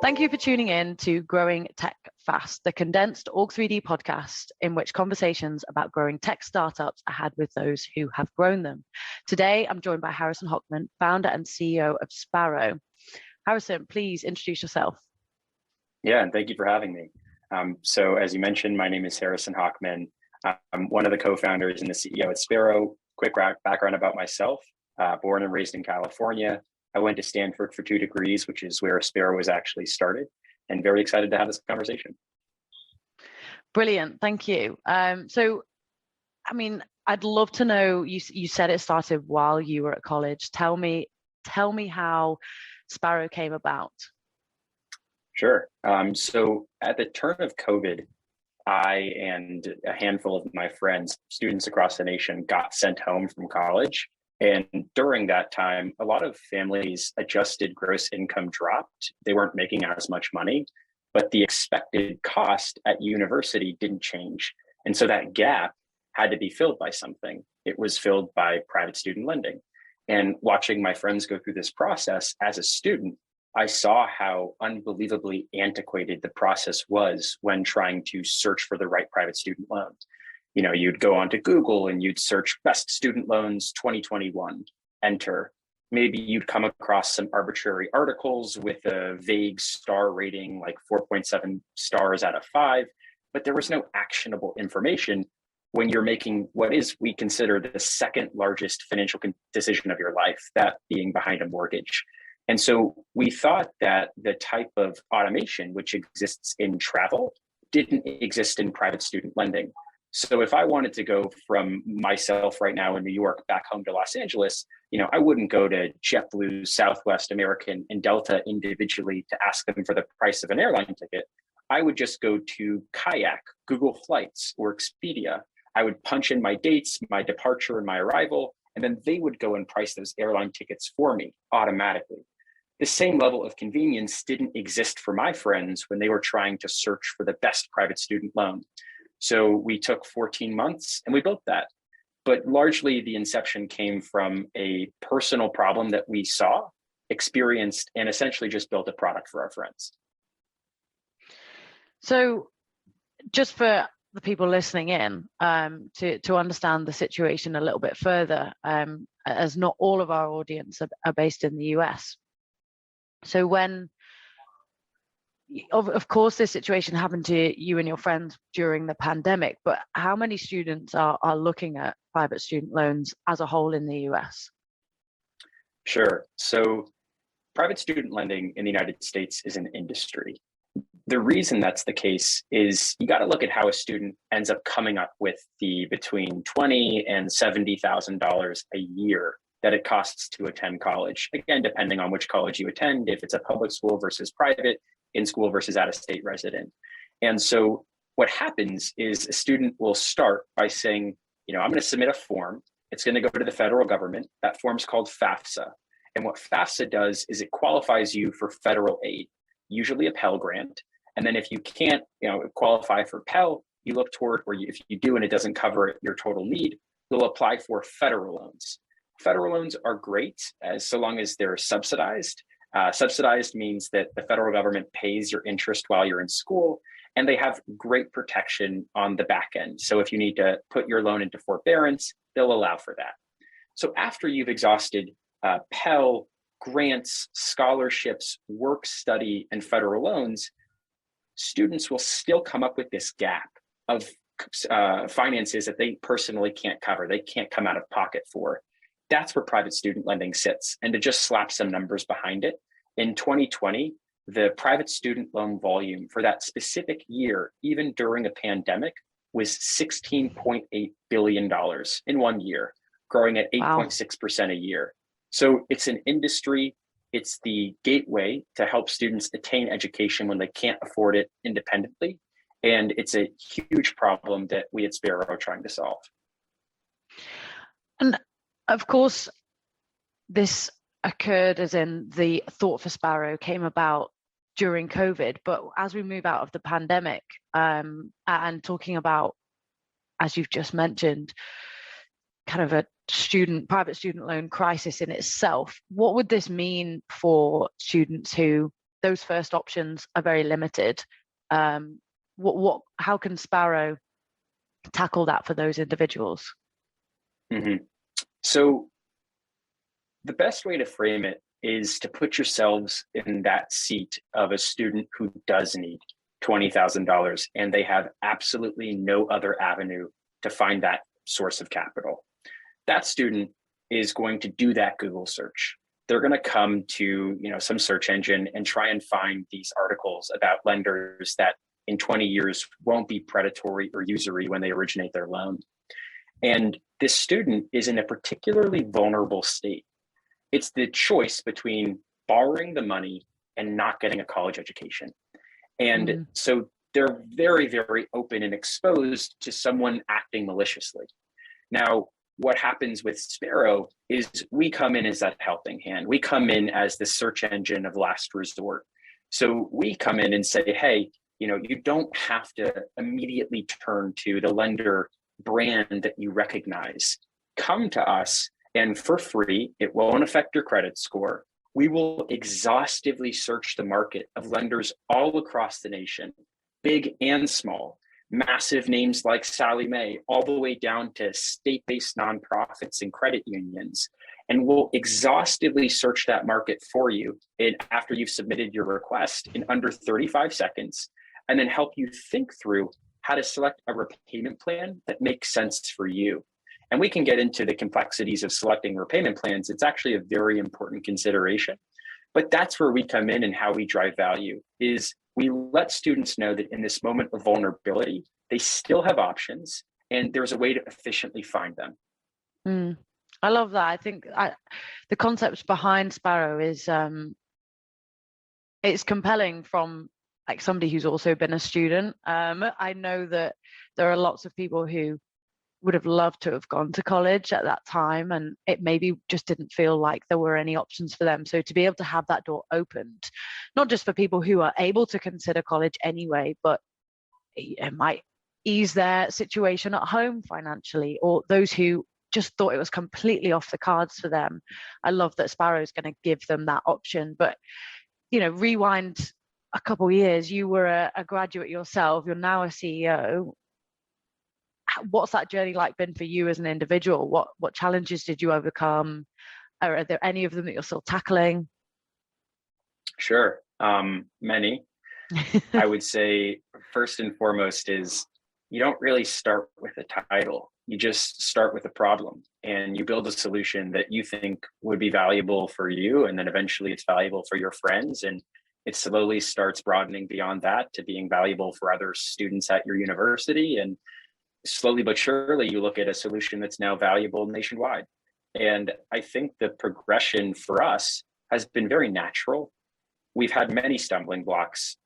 Thank you for tuning in to Growing Tech Fast, the condensed Org3D podcast in which conversations about growing tech startups are had with those who have grown them. Today, I'm joined by Harrison Hochman, founder and CEO of Sparrow. Harrison, please introduce yourself. Yeah, and thank you for having me. So as you mentioned, my name is Harrison Hochman. I'm one of the co-founders and the CEO at Sparrow. Quick background about myself, born and raised in California. I went to Stanford for 2 degrees, which is where Sparrow was actually started, and very excited to have this conversation. Brilliant, thank you. So, I mean, I'd love to know, you said it started while you were at college. Tell me how Sparrow came about. Sure. So at the turn of COVID, I and a handful of my friends, students across the nation, got sent home from college. And during that time, a lot of families' adjusted gross income dropped. They weren't making as much money, but the expected cost at university didn't change. And so that gap had to be filled by something. It was filled by private student lending. And watching my friends go through this process as a student, I saw how unbelievably antiquated the process was when trying to search for the right private student loan. You know, you'd go onto Google and you'd search best student loans 2021, enter. Maybe you'd come across some arbitrary articles with a vague star rating, like 4.7 stars out of 5, but there was no actionable information when you're making what is, we consider, the second largest financial decision of your life, that being behind a mortgage. And so we thought that the type of automation which exists in travel didn't exist in private student lending. So if I wanted to go from myself right now in New York back home to Los Angeles, I wouldn't go to JetBlue, Southwest, American, and Delta individually to ask them for the price of an airline ticket. I would just go to Kayak, Google Flights, or Expedia. I would punch in my dates, my departure, and my arrival, and then they would go and price those airline tickets for me automatically. The same level of convenience didn't exist for my friends when they were trying to search for the best private student loan. So we took 14 months and we built that. But largely the inception came from a personal problem that we saw, experienced, and essentially just built a product for our friends. So just for the people listening in, to understand the situation a little bit further, as not all of our audience are based in the US. So when, of course, this situation happened to you and your friends during the pandemic, but how many students are looking at private student loans as a whole in the US? Sure. So private student lending in the United States is an industry. The reason that's the case is you got to look at how a student ends up coming up with the between $20,000 and $70,000 a year that it costs to attend college. Again, depending on which college you attend, if it's a public school versus private, in school versus out-of-state resident. And so what happens is a student will start by saying, I'm going to submit a form. It's going to go to the federal government. That form's called FAFSA. And what FAFSA does is it qualifies you for federal aid, usually a Pell Grant. And then if you can't qualify for Pell, you look toward, or if you do and it doesn't cover your total need, you'll apply for federal loans. Federal loans are great so long as they're subsidized. Subsidized means that the federal government pays your interest while you're in school, and they have great protection on the back end. So if you need to put your loan into forbearance, they'll allow for that. So after you've exhausted Pell, grants, scholarships, work study, and federal loans, students will still come up with this gap of finances that they personally can't cover, they can't come out of pocket for. That's where private student lending sits. And to just slap some numbers behind it, in 2020, the private student loan volume for that specific year, even during a pandemic, was $16.8 billion in 1 year, growing at 8.6% a year. So it's an industry, it's the gateway to help students attain education when they can't afford it independently. And it's a huge problem that we at Sparrow are trying to solve. And of course, this occurred as in the thought for Sparrow came about during COVID, but as we move out of the pandemic, and talking about, as you've just mentioned, kind of a private student loan crisis in itself, what would this mean for students who those first options are very limited. How can Sparrow tackle that for those individuals? Mm-hmm. So the best way to frame it is to put yourselves in that seat of a student who does need $20,000 and they have absolutely no other avenue to find that source of capital. That student is going to do that Google search. They're going to come to some search engine and try and find these articles about lenders that in 20 years won't be predatory or usury when they originate their loan. And this student is in a particularly vulnerable state. It's the choice between borrowing the money and not getting a college education. And so they're very, very open and exposed to someone acting maliciously. Now, what happens with Sparrow is we come in as that helping hand. We come in as the search engine of last resort. So we come in and say, hey, you don't have to immediately turn to the lender brand that you recognize. Come to us, and for free, it won't affect your credit score. We will exhaustively search the market of lenders all across the nation, big and small, massive names like Sallie Mae, all the way down to state-based nonprofits and credit unions. And we'll exhaustively search that market for you after you've submitted your request in under 35 seconds, and then help you think through how to select a repayment plan that makes sense for you. And we can get into the complexities of selecting repayment plans. It's actually a very important consideration. But that's where we come in and how we drive value is we let students know that in this moment of vulnerability, they still have options and there's a way to efficiently find them. I love that. I think the concepts behind Sparrow is it's compelling from like somebody who's also been a student. I know that there are lots of people who would have loved to have gone to college at that time, and it maybe just didn't feel like there were any options for them. So to be able to have that door opened, not just for people who are able to consider college anyway, but it might ease their situation at home financially, or those who just thought it was completely off the cards for them. I love that Sparrow is going to give them that option. But rewind a couple of years, you were a graduate yourself, you're now a CEO. What's that journey like been for you as an individual? What challenges did you overcome? Are there any of them that you're still tackling? Sure. Many. I would say first and foremost is you don't really start with a title. You just start with a problem and you build a solution that you think would be valuable for you. And then eventually it's valuable for your friends. And it slowly starts broadening beyond that to being valuable for other students at your university. And slowly but surely, you look at a solution that's now valuable nationwide. And I think the progression for us has been very natural. We've had many stumbling blocks,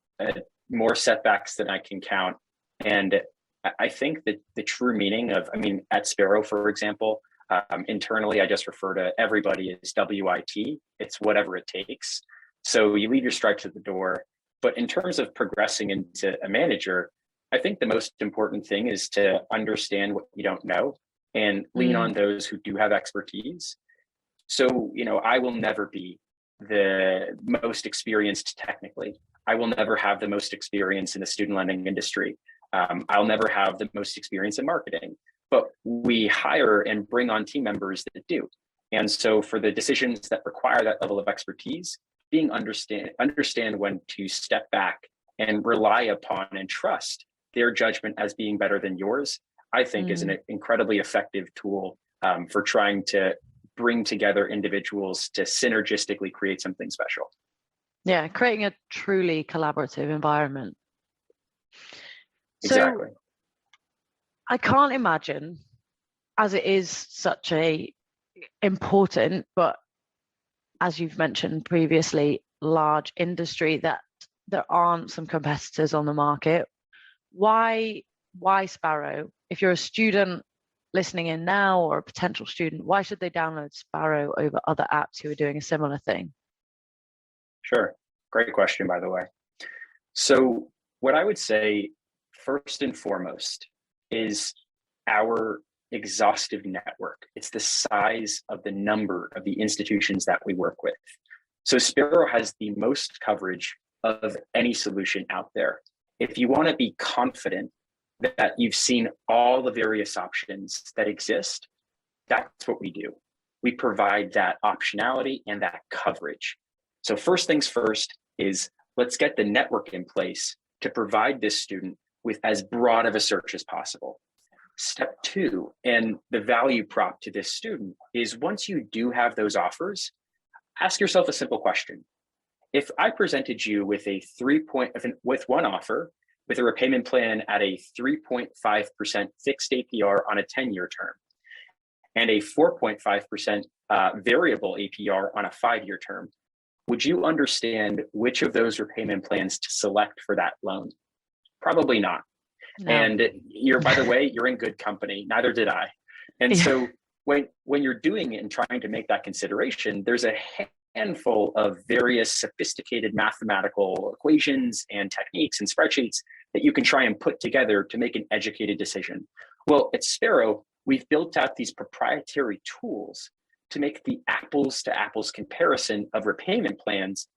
more setbacks than I can count. And I think that the true meaning of, at Sparrow, for example, internally, I just refer to everybody as WIT. It's whatever it takes. So you leave your stripes at the door. But in terms of progressing into a manager, I think the most important thing is to understand what you don't know and lean on those who do have expertise. So, I will never be the most experienced technically. I will never have the most experience in the student lending industry. I'll never have the most experience in marketing, but we hire and bring on team members that do. And so for the decisions that require that level of expertise, understand when to step back and rely upon and trust their judgment as being better than yours, I think is an incredibly effective tool for trying to bring together individuals to synergistically create something special. Yeah, creating a truly collaborative environment. Exactly. So I can't imagine, as it is such a important, but as you've mentioned previously, large industry, that there aren't some competitors on the market. Why Sparrow? If you're a student listening in now or a potential student, why should they download Sparrow over other apps who are doing a similar thing? Sure. Great question, by the way. So what I would say first and foremost is our exhaustive network. It's the size of the number of the institutions that we work with. So Sparrow has the most coverage of any solution out there. If you want to be confident that you've seen all the various options that exist, that's what we do. We provide that optionality and that coverage. So first things first is let's get the network in place to provide this student with as broad of a search as possible. Step two, and the value prop to this student is once you do have those offers, ask yourself a simple question. If I presented you with with one offer, with a repayment plan at a 3.5% fixed APR on a 10-year term, and a 4.5% variable APR on a 5-year term, would you understand which of those repayment plans to select for that loan? Probably not. No. And by the way, you're in good company. Neither did I. And so when you're doing it and trying to make that consideration, there's a handful of various sophisticated mathematical equations and techniques and spreadsheets that you can try and put together to make an educated decision. Well, at Sparrow, we've built out these proprietary tools to make the apples to apples comparison of repayment plans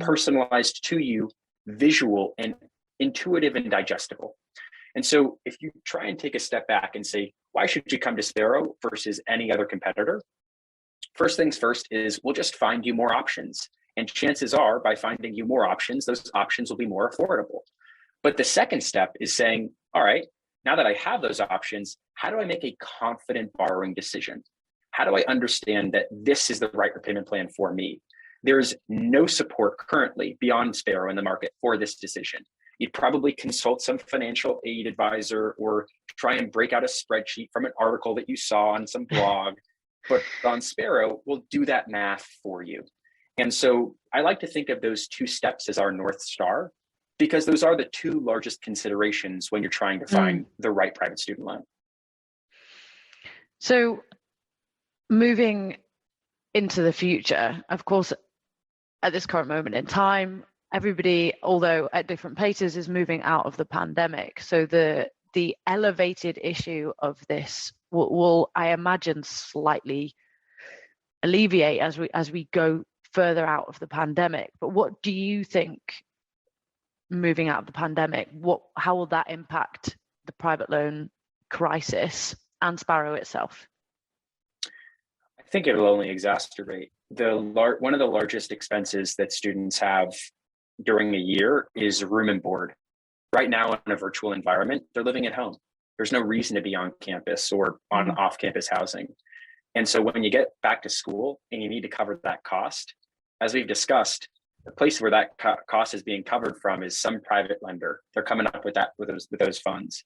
personalized to you, visual and intuitive and digestible. And so if you try and take a step back and say, why should you come to Sparrow versus any other competitor? First things first is we'll just find you more options. And chances are by finding you more options, those options will be more affordable. But the second step is saying, all right, now that I have those options, how do I make a confident borrowing decision? How do I understand that this is the right repayment plan for me? There's no support currently beyond Sparrow in the market for this decision. You'd probably consult some financial aid advisor or try and break out a spreadsheet from an article that you saw on some blog. But on Sparrow, we'll do that math for you. And so I like to think of those two steps as our North Star, because those are the two largest considerations when you're trying to find the right private student loan. So moving into the future, of course, at this current moment in time, everybody, although at different paces, is moving out of the pandemic. So the elevated issue of this will, I imagine, slightly alleviate as we go further out of the pandemic. But what do you think, moving out of the pandemic, how will that impact the private loan crisis and Sparrow itself? I think it will only exacerbate. One of the largest expenses that students have during a year is room and board. Right now in a virtual environment, they're living at home. There's no reason to be on campus or on off-campus housing. And so when you get back to school and you need to cover that cost, as we've discussed, the place where that cost is being covered from is some private lender. They're coming up with those funds.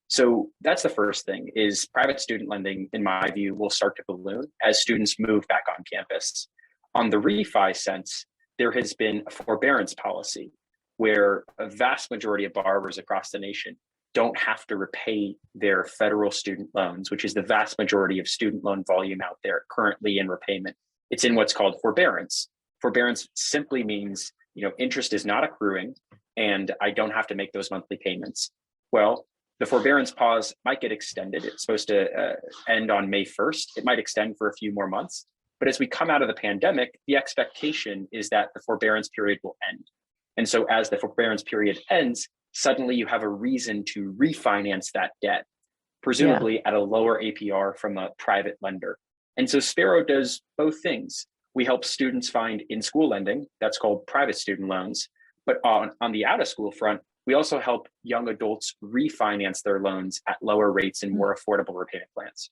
So that's the first thing, is private student lending, in my view, will start to balloon as students move back on campus. On the refi sense, there has been a forbearance policy where a vast majority of borrowers across the nation don't have to repay their federal student loans, which is the vast majority of student loan volume out there currently in repayment. It's in what's called forbearance. Forbearance simply means, interest is not accruing and I don't have to make those monthly payments. Well, the forbearance pause might get extended. It's supposed to end on May 1st. It might extend for a few more months. But as we come out of the pandemic, the expectation is that the forbearance period will end. And so as the forbearance period ends, suddenly you have a reason to refinance that debt, presumably at a lower APR from a private lender. And so Sparrow does both things. We help students find in-school lending, that's called private student loans. But on the out-of-school front, we also help young adults refinance their loans at lower rates and more affordable repayment plans.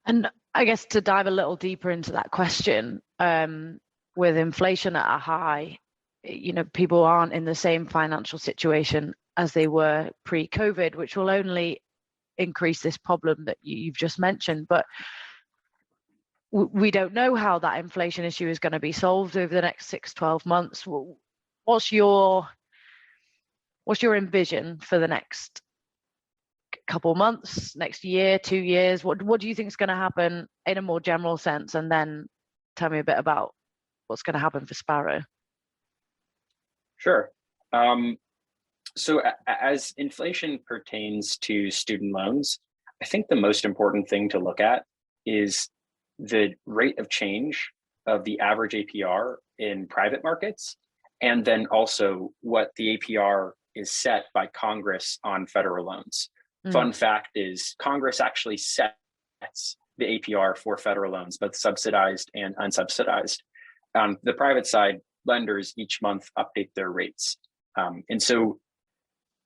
And I guess to dive a little deeper into that question, with inflation at a high, people aren't in the same financial situation as they were pre-COVID, which will only increase this problem that you've just mentioned. But we don't know how that inflation issue is going to be solved over the next 6-12 months. What's your envision for the next couple months, next year, 2 years? What do you think is going to happen in a more general sense? And then tell me a bit about what's going to happen for Sparrow. Sure. So as inflation pertains to student loans, I think the most important thing to look at is the rate of change of the average APR in private markets and then also what the APR is set by Congress on federal loans. Fun fact is Congress actually sets the APR for federal loans, both subsidized and unsubsidized. On the private side, lenders each month update their rates. And so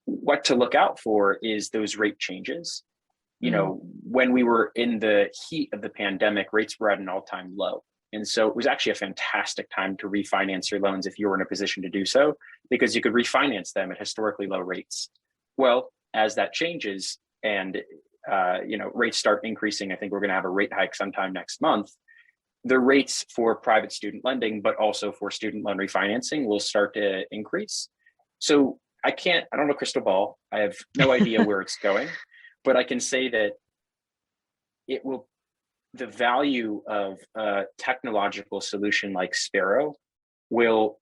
what to look out for is those rate changes. You know, when we were in the heat of the pandemic, rates were at an all-time low. And so it was actually a fantastic time to refinance your loans if you were in a position to do so, because you could refinance them at historically low rates. Well, as that changes and rates start increasing, I think we're going to have a rate hike sometime next month. The rates for private student lending, but also for student loan refinancing, will start to increase. So I don't have a crystal ball. I have no idea where it's going, but I can say that the value of a technological solution like Sparrow will,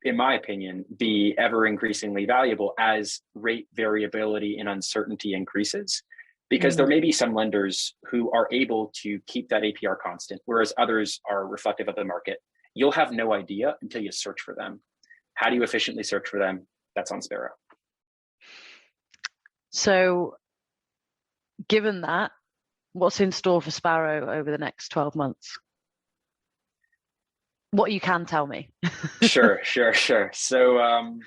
in my opinion, be ever increasingly valuable as rate variability and uncertainty increases, because there may be some lenders who are able to keep that APR constant, whereas others are reflective of the market. You'll have no idea until you search for them. How do you efficiently search for them? That's on Sparrow. So given that, what's in store for Sparrow over the next 12 months? What you can tell me. Sure. So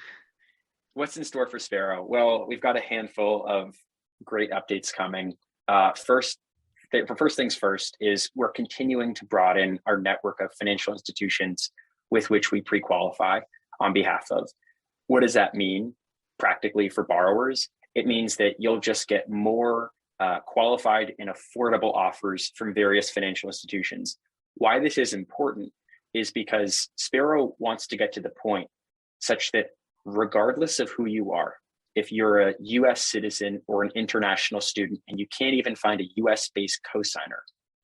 what's in store for Sparrow? Well, we've got a handful of great updates coming. First things first is we're continuing to broaden our network of financial institutions with which we pre-qualify on behalf of. What does that mean practically for borrowers? It means that you'll just get more qualified and affordable offers from various financial institutions. Why this is important is because Sparrow wants to get to the point such that regardless of who you are, if you're a US citizen or an international student and you can't even find a US based cosigner,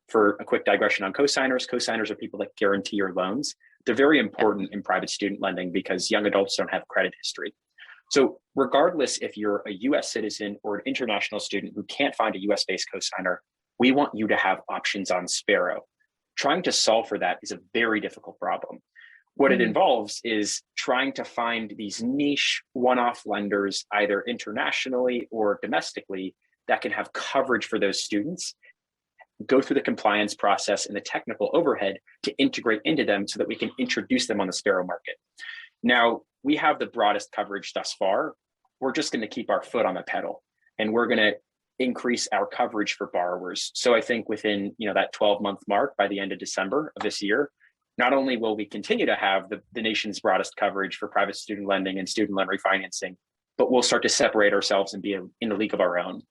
for a quick digression on cosigners are people that guarantee your loans. They're very important in private student lending because young adults don't have credit history. So regardless if you're a US citizen or an international student who can't find a US based cosigner, we want you to have options on Sparrow. Trying to solve for that is a very difficult problem. What it involves is trying to find these niche one-off lenders, either internationally or domestically, that can have coverage for those students, go through the compliance process and the technical overhead to integrate into them so that we can introduce them on the Sparrow market. Now, we have the broadest coverage thus far. We're just going to keep our foot on the pedal, and we're going to increase our coverage for borrowers. So I think within that 12-month mark by the end of December of this year, not only will we continue to have the nation's broadest coverage for private student lending and student loan refinancing, but we'll start to separate ourselves and be in a league of our own.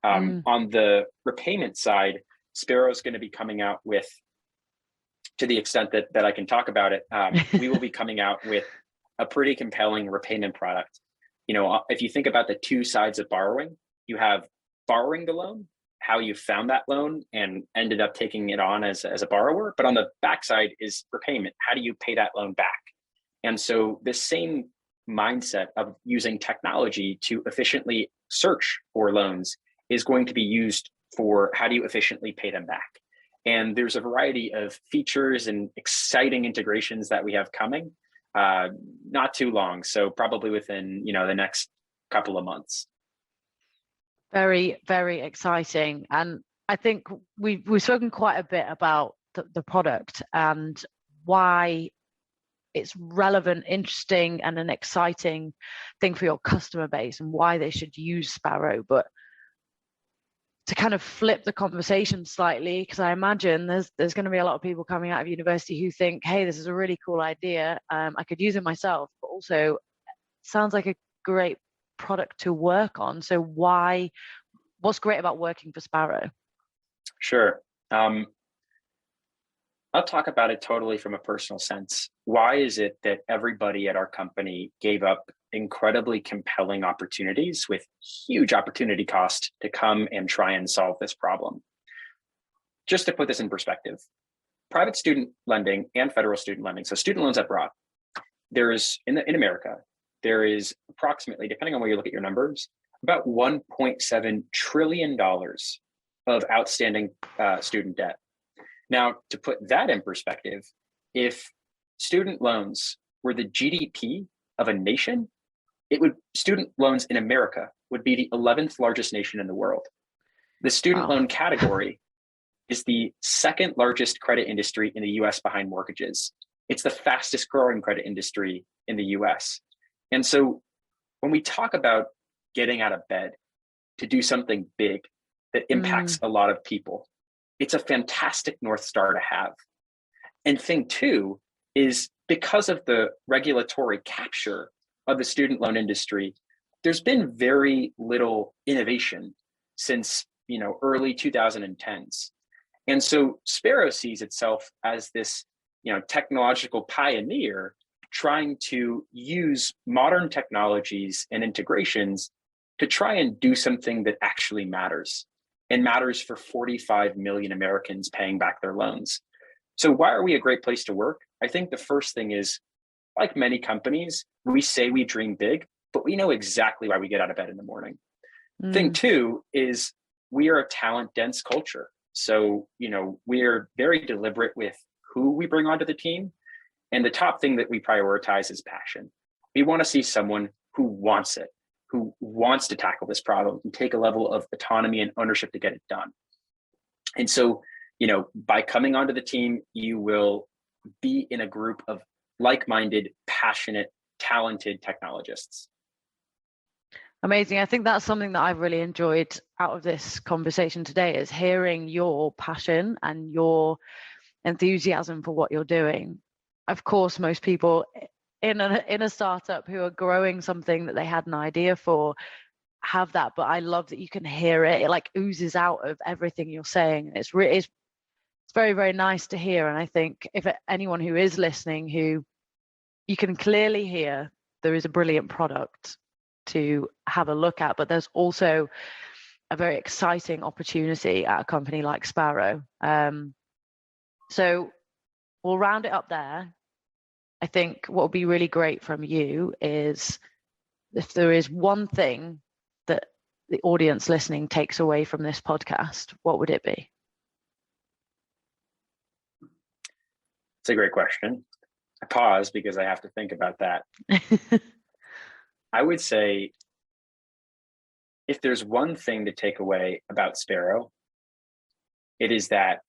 On the repayment side, Sparrow is going to be coming out with, to the extent that I can talk about it, we will be coming out with a pretty compelling repayment product. If you think about the two sides of borrowing, you have borrowing the loan, how you found that loan and ended up taking it on as a borrower. But on the backside is repayment. How do you pay that loan back? And so this same mindset of using technology to efficiently search for loans is going to be used for how do you efficiently pay them back. And there's a variety of features and exciting integrations that we have coming, not too long. So probably within the next couple of months. Very, very exciting. And I think we've spoken quite a bit about the product and why it's relevant, interesting, and an exciting thing for your customer base and why they should use Sparrow. But to kind of flip the conversation slightly, because I imagine there's going to be a lot of people coming out of university who think, hey, this is a really cool idea. I could use it myself, but also sounds like a great product to work on. So what's great about working for Sparrow? Sure. I'll talk about it totally from a personal sense. Why is it that everybody at our company gave up incredibly compelling opportunities with huge opportunity cost to come and try and solve this problem? Just to put this in perspective, private student lending and federal student lending, so student loans abroad, there's in America, there is approximately, depending on where you look at your numbers, about $1.7 trillion of outstanding student debt. Now, to put that in perspective, if student loans were the GDP of a nation, student loans in America would be the 11th largest nation in the world. The student Wow. loan category is the second largest credit industry in the US behind mortgages. It's the fastest growing credit industry in the US. And so when we talk about getting out of bed to do something big that impacts a lot of people, it's a fantastic North Star to have. And thing two is, because of the regulatory capture of the student loan industry, there's been very little innovation since early 2010s. And so Sparrow sees itself as this technological pioneer trying to use modern technologies and integrations to try and do something that actually matters, and matters for 45 million Americans paying back their loans. So why are we a great place to work? I think the first thing is, like many companies, we say we dream big, but we know exactly why we get out of bed in the morning. Thing two is, we are a talent-dense culture. So, we're very deliberate with who we bring onto the team. And the top thing that we prioritize is passion. We want to see someone who wants it, who wants to tackle this problem and take a level of autonomy and ownership to get it done. And so, by coming onto the team, you will be in a group of like-minded, passionate, talented technologists. Amazing. I think that's something that I've really enjoyed out of this conversation today, is hearing your passion and your enthusiasm for what you're doing. Of course, most people in a startup who are growing something that they had an idea for have that, but I love that you can hear it. It like oozes out of everything you're saying. It's very, very nice to hear. And I think if anyone who is listening, who you can clearly hear, there is a brilliant product to have a look at, but there's also a very exciting opportunity at a company like Sparrow. So we'll round it up there. I think what would be really great from you is, if there is one thing that the audience listening takes away from this podcast, what would it be? It's a great question. I pause because I have to think about that. I would say, if there's one thing to take away about Sparrow, it is that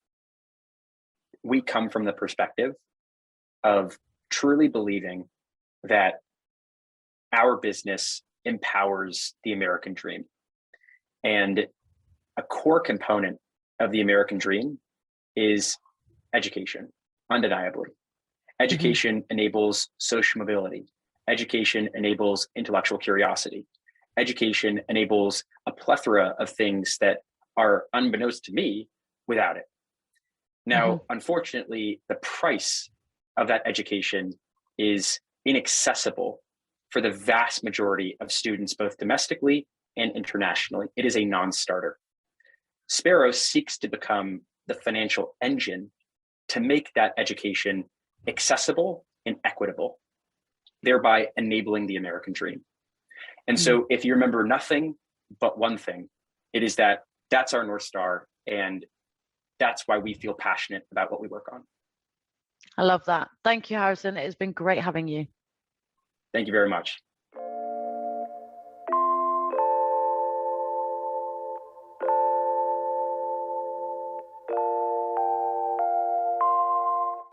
we come from the perspective of truly believing that our business empowers the American dream. And a core component of the American dream is education, undeniably. Education enables social mobility. Education enables intellectual curiosity. Education enables a plethora of things that are unbeknownst to me without it. Now, unfortunately, the price of that education is inaccessible for the vast majority of students, both domestically and internationally. It is a non-starter. Sparrow seeks to become the financial engine to make that education accessible and equitable, thereby enabling the American dream. And so if you remember nothing but one thing, it is that that's our North Star, and that's why we feel passionate about what we work on. I love that. Thank you, Harrison. It has been great having you. Thank you very much.